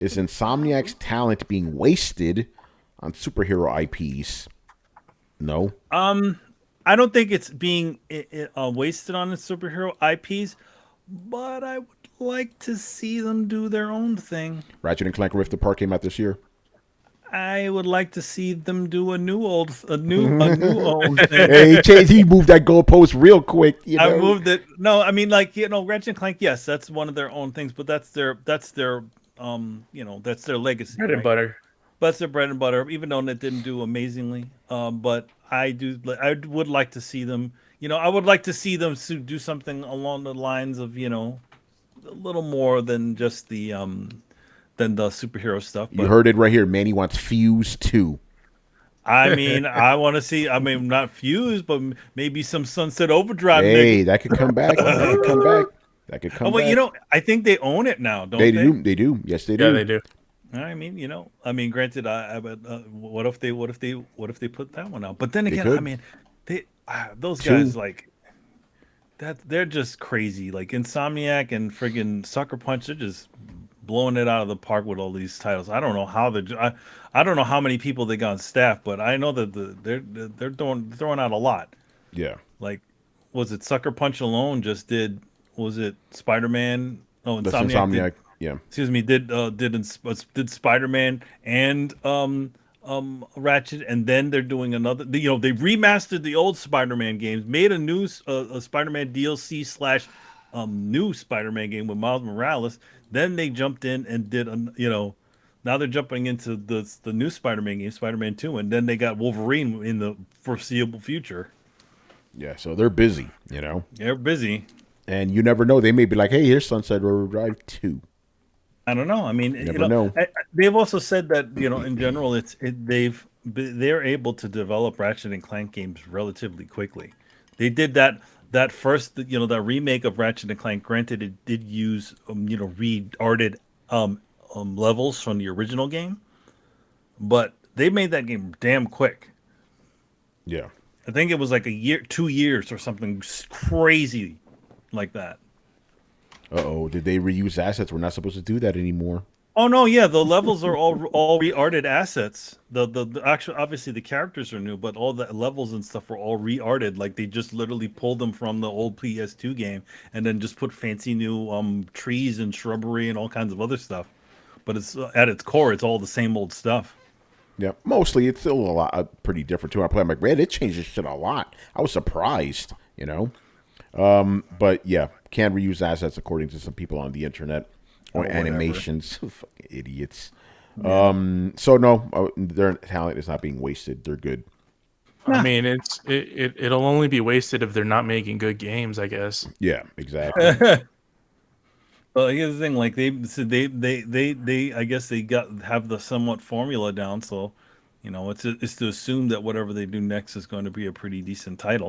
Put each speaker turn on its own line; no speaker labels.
Is Insomniac's talent being wasted on superhero IPs? No.
I don't think it's being wasted on the superhero IPs, but I would like to see them do their own thing.
Ratchet and Clank Rift Apart came out this year.
I would like to see them do a new old thing.
Hey, he moved that goalpost real quick.
I moved it. No, I mean, like, Ratchet and Clank. Yes, that's one of their own things, but that's their legacy,
Bread and
right?
butter.
That's their bread and butter. Even though it didn't do amazingly, but I would like to see them. I would like to see them do something along the lines of a little more than the superhero stuff.
You
But
heard it right here. Manny wants Fuse 2.
I mean, I want to see. I mean, not Fuse, but maybe some Sunset Overdrive.
Hey, that could come back. That could come back. That could come
Oh, well,
back.
I think they own it now, don't
They
they?
do. They do. Yes, they do.
Yeah, they do.
I mean, granted, but what if they put that one out? But then again,
could.
I mean, those
Two.
guys like that. They're just crazy. Like Insomniac and friggin' Sucker Punch, they're just blowing it out of the park with all these titles. I don't know how I don't know how many people they got on staff, but I know that they're throwing out a lot.
Yeah.
Like, was it Sucker Punch alone just did? Was it Spider-Man? Oh,
That's
Insomniac did.
Insomniac. Yeah.
Excuse me, did Spider-Man and Ratchet, and then they're doing another. They remastered the old Spider-Man games, made a new a Spider-Man DLC slash new Spider-Man game with Miles Morales. Then they jumped in and did now they're jumping into the new Spider-Man game, Spider-Man 2, and then they got Wolverine in the foreseeable future.
Yeah. So they're busy,
They're busy.
And you never know. They may be like, hey, here's Sunset Overdrive 2.
I don't know. I mean,
Never know.
they've also said that in general, they're able to develop Ratchet and Clank games relatively quickly. They did that first, that remake of Ratchet and Clank. Granted, it did use re-arted levels from the original game, but they made that game damn quick.
Yeah.
I think it was like 2 years or something crazy like that.
Uh-oh. Did they reuse assets? We're not supposed to do that anymore.
Oh no, yeah, the levels are all re-arted assets. The actual, obviously the characters are new, but all the levels and stuff were all re-arted. Like they just literally pulled them from the old PS2 game and then just put fancy new trees and shrubbery and all kinds of other stuff. But it's at its core, it's all the same old stuff.
Yeah. Mostly, it's still a lot pretty different, too. I play, I'm like, man, it changed this shit a lot. I was surprised, But, yeah, can reuse assets according to some people on the internet. Or animations. Fucking idiots.
Yeah.
So, no, their talent is not being wasted. They're good.
I mean, it'll only be wasted if they're not making good games, I guess.
Yeah, exactly.
Well, here's the thing: like they I guess they have the somewhat formula down. So, it's to assume that whatever they do next is going to be a pretty decent title.